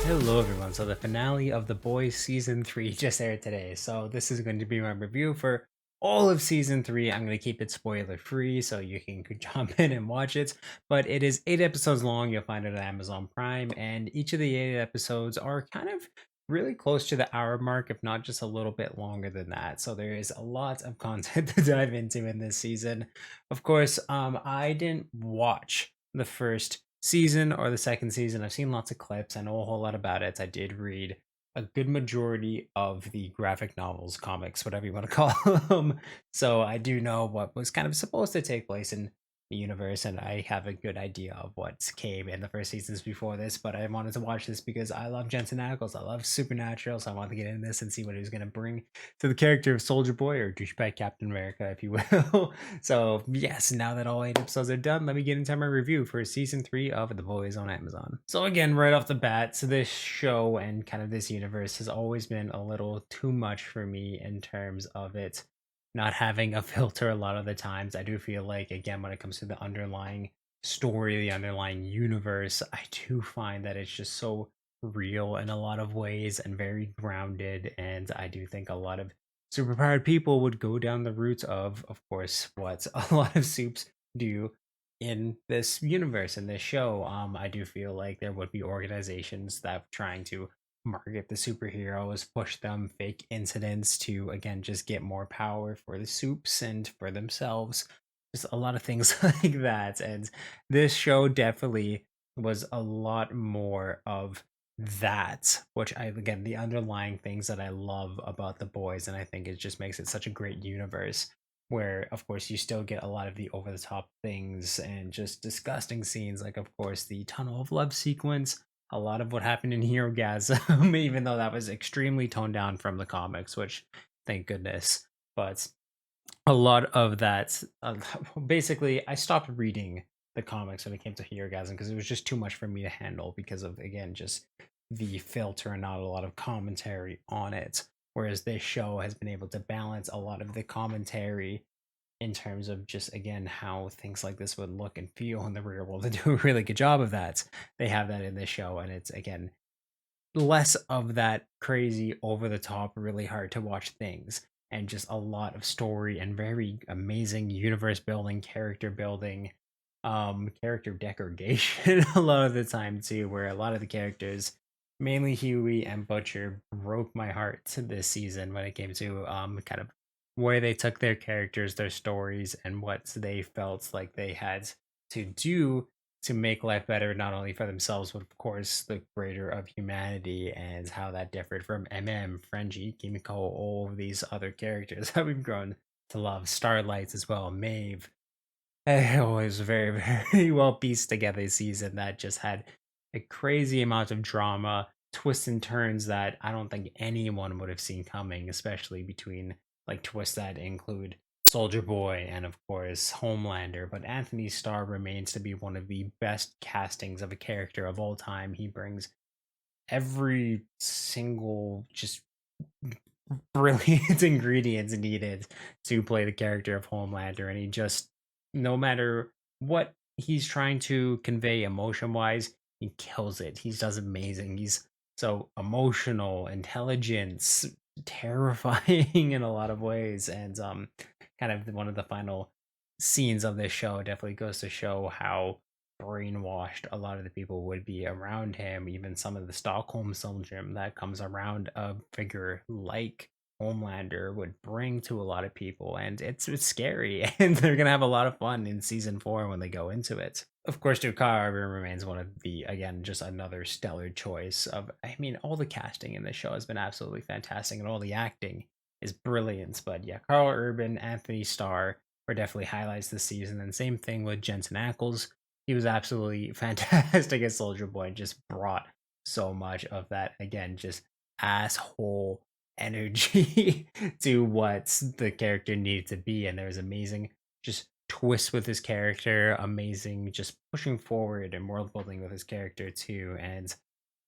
Hello everyone. So the finale of The Boys season 3 just aired today. So this is going to be my review for all of season 3. I'm going to keep it spoiler free so you can jump in and watch it. But it is 8 episodes long. You'll find it on Amazon Prime, and each of the 8 episodes are kind of really close to the hour mark, if not just a little bit longer than that. So there is a lot of content to dive into in this season. Of course, I didn't watch the first season or the second season. I've seen lots of clips. I know a whole lot about it. I did read a good majority of the graphic novels, comics, whatever you want to call them. So I do know what was kind of supposed to take place in the universe, and I have a good idea of what came in the first seasons before this. But I wanted to watch this because I love Jensen Ackles. I love Supernatural, so I wanted to get into this and see what he was going to bring to the character of Soldier Boy, or douchebag Captain America, if you will. So yes, now that all 8 episodes are done, let me get into my review for season 3 of The Boys on Amazon. So again, right off the bat, so this show and kind of this universe has always been a little too much for me in terms of it not having a filter a lot of the times. I do feel like, again, when it comes to the underlying story, the underlying universe, I do find that it's just so real in a lot of ways and very grounded. And I do think a lot of superpowered people would go down the route of course, what a lot of soups do in this universe, in this show. I do feel like there would be organizations that are trying to market the superheroes, push them fake incidents to again just get more power for the soups and for themselves. Just a lot of things like that. And this show definitely was a lot more of that, which I again the underlying things that I love about the boys, and I think it just makes it such a great universe where of course you still get a lot of the over the top things and just disgusting scenes, like of course the tunnel of love sequence, a lot of what happened in Hero Gasm, even though that was extremely toned down from the comics, which thank goodness. But a lot of that, basically, I stopped reading the comics when it came to Hero Gasm because it was just too much for me to handle because of, again, just the filter and not a lot of commentary on it. Whereas this show has been able to balance a lot of the commentary in terms of just again how things like this would look and feel in the real world. They do a really good job of that. They have that in this show, and it's again less of that crazy over the top really hard to watch things, and just a lot of story and very amazing universe building, character degradation a lot of the time too, where a lot of the characters, mainly Huey and Butcher, broke my heart this season when it came to kind of where they took their characters, their stories, and what they felt like they had to do to make life better, not only for themselves, but of course the greater of humanity, and how that differed from Frenchie, Kimiko, all of these other characters that we've grown to love. Starlight as well, Maeve. It was very, very well pieced together season that just had a crazy amount of drama, twists and turns that I don't think anyone would have seen coming, especially between like twists that include Soldier Boy and of course Homelander. But Anthony Starr remains to be one of the best castings of a character of all time. He brings every single just brilliant ingredients needed to play the character of Homelander, and he just, no matter what he's trying to convey emotion wise, he kills it. He does amazing. He's so emotional, intelligent, terrifying in a lot of ways, and kind of one of the final scenes of this show definitely goes to show how brainwashed a lot of the people would be around him, even some of the Stockholm syndrome that comes around a figure like Homelander would bring to a lot of people, and it's scary, and they're gonna have a lot of fun in season 4 when they go into it. Of course, Carl Urban remains one of the, again, just another stellar choice of, I mean, all the casting in this show has been absolutely fantastic, and all the acting is brilliant. But yeah, Carl Urban, Anthony Starr were definitely highlights this season, and same thing with Jensen Ackles. He was absolutely fantastic as Soldier Boy, and just brought so much of that, again, just asshole energy to what the character needed to be. And there's amazing just twists with his character, amazing just pushing forward and world building with his character too. And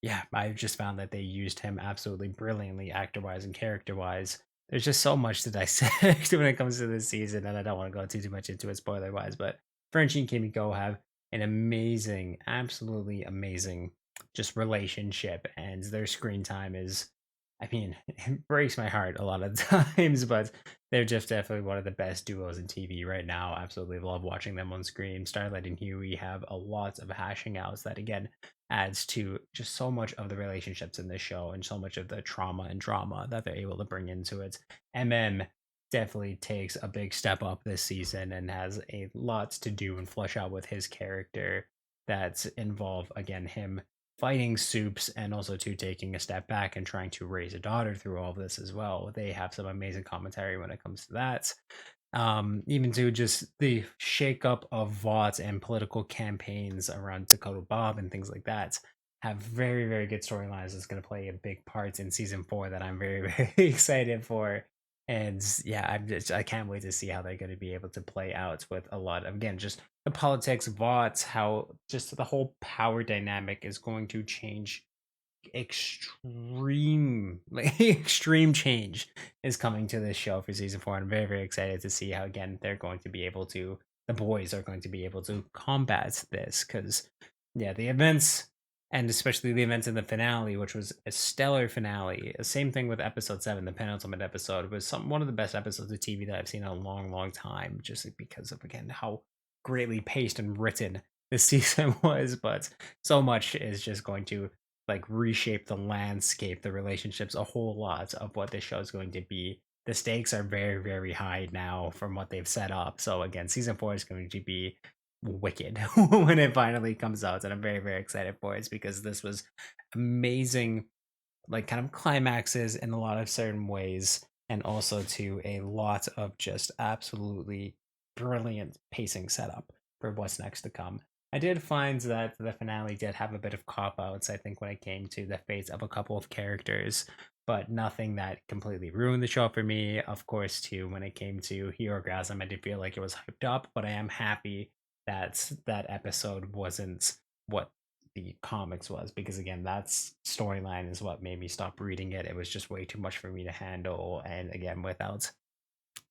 yeah, I've just found that they used him absolutely brilliantly, actor wise and character wise. There's just so much to dissect when it comes to this season, and I don't want to go too much into it spoiler wise. But Frenchie and Kimiko have an amazing, absolutely amazing just relationship, and their screen time is, I mean, it breaks my heart a lot of times, but they're just definitely one of the best duos in TV right now. Absolutely love watching them on screen. Starlight and Huey have a lot of hashing outs that, again, adds to just so much of the relationships in this show and so much of the trauma and drama that they're able to bring into it. MM definitely takes a big step up this season and has a lot to do and flesh out with his character that's involve, again, him fighting Soups and also to taking a step back and trying to raise a daughter through all of this as well. They have some amazing commentary when it comes to that. Even to just the shakeup of Vought and political campaigns around Dakota Bob and things like that have very, very good storylines that's going to play a big part in season 4 that I'm very, very excited for. And yeah, I can't wait to see how they're going to be able to play out with a lot of, again, just the politics, Vought, how just the whole power dynamic is going to change. Extreme, like extreme change is coming to this show for season 4. I'm very, very excited to see how, again, they're going to be able to, the boys are going to be able to combat this, because yeah, the events, and especially the events in the finale, which was a stellar finale. Same thing with episode 7, the penultimate episode, was one of the best episodes of TV that I've seen in a long, long time, just because of, again, how greatly paced and written this season was. But so much is just going to like reshape the landscape, the relationships, a whole lot of what this show is going to be. The stakes are very, very high now from what they've set up. So again, season 4 is going to be wicked when it finally comes out, and I'm very, very excited for it because this was amazing, like kind of climaxes in a lot of certain ways, and also to a lot of just absolutely brilliant pacing setup for what's next to come. I did find that the finale did have a bit of cop outs, I think, when it came to the fates of a couple of characters, but nothing that completely ruined the show for me. Of course, too, when it came to Herogasm, I did feel like it was hyped up, but I am happy that that episode wasn't what the comics was, because again, that's storyline is what made me stop reading it. It was just way too much for me to handle, and again, without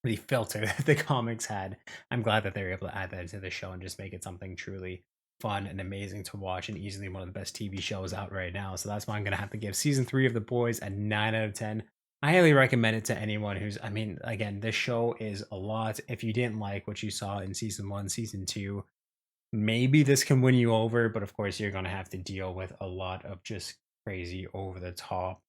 the filter that the comics had, I'm glad that they were able to add that to the show and just make it something truly fun and amazing to watch, and easily one of the best TV shows out right now. So that's why I'm gonna have to give season 3 of The Boys a 9 out of 10. I highly recommend it to anyone who's, I mean, again, this show is a lot. If you didn't like what you saw in season 1, season 2, maybe this can win you over, but of course you're gonna have to deal with a lot of just crazy over the top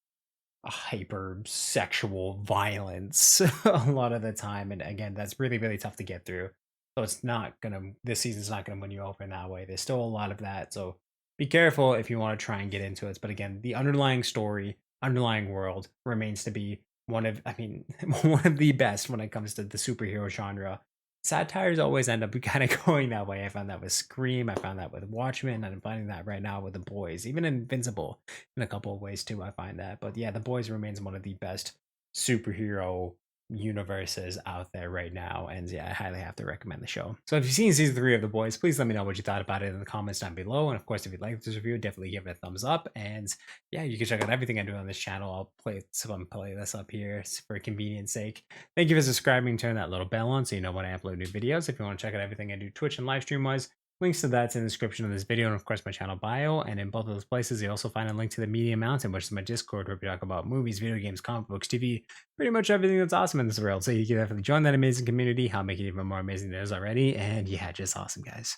hyper sexual violence a lot of the time, and again, that's really, really tough to get through. So it's not gonna, this season's not gonna win you over in that way. There's still a lot of that, so be careful if you want to try and get into it. But again, the underlying story, underlying world remains to be one of, I mean, one of the best when it comes to the superhero genre. Satires always end up kind of going that way. I found that with Scream, I found that with Watchmen, and I'm finding that right now with The Boys, even Invincible in a couple of ways too. I find that, but yeah, The Boys remains one of the best superhero universes out there right now, and yeah, I highly have to recommend the show. So if you've seen season 3 of The Boys, please let me know what you thought about it in the comments down below, and of course, if you liked this review, definitely give it a thumbs up. And yeah, you can check out everything I do on this channel. I'll play some playlists up here for convenience sake. Thank you for subscribing. Turn that little bell on so you know when I upload new videos. If you want to check out everything I do Twitch and live stream wise, links to that's in the description of this video, and of course my channel bio. And in both of those places, you also find a link to the Media Mountain, which is my Discord, where we talk about movies, video games, comic books, TV, pretty much everything that's awesome in this world. So you can definitely join that amazing community. I'll make it even more amazing than it is already. And yeah, just awesome, guys.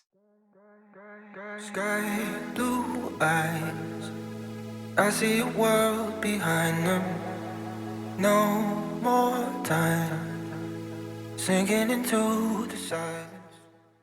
Sky blue eyes, I see a world behind them. No more time sinking into the silence.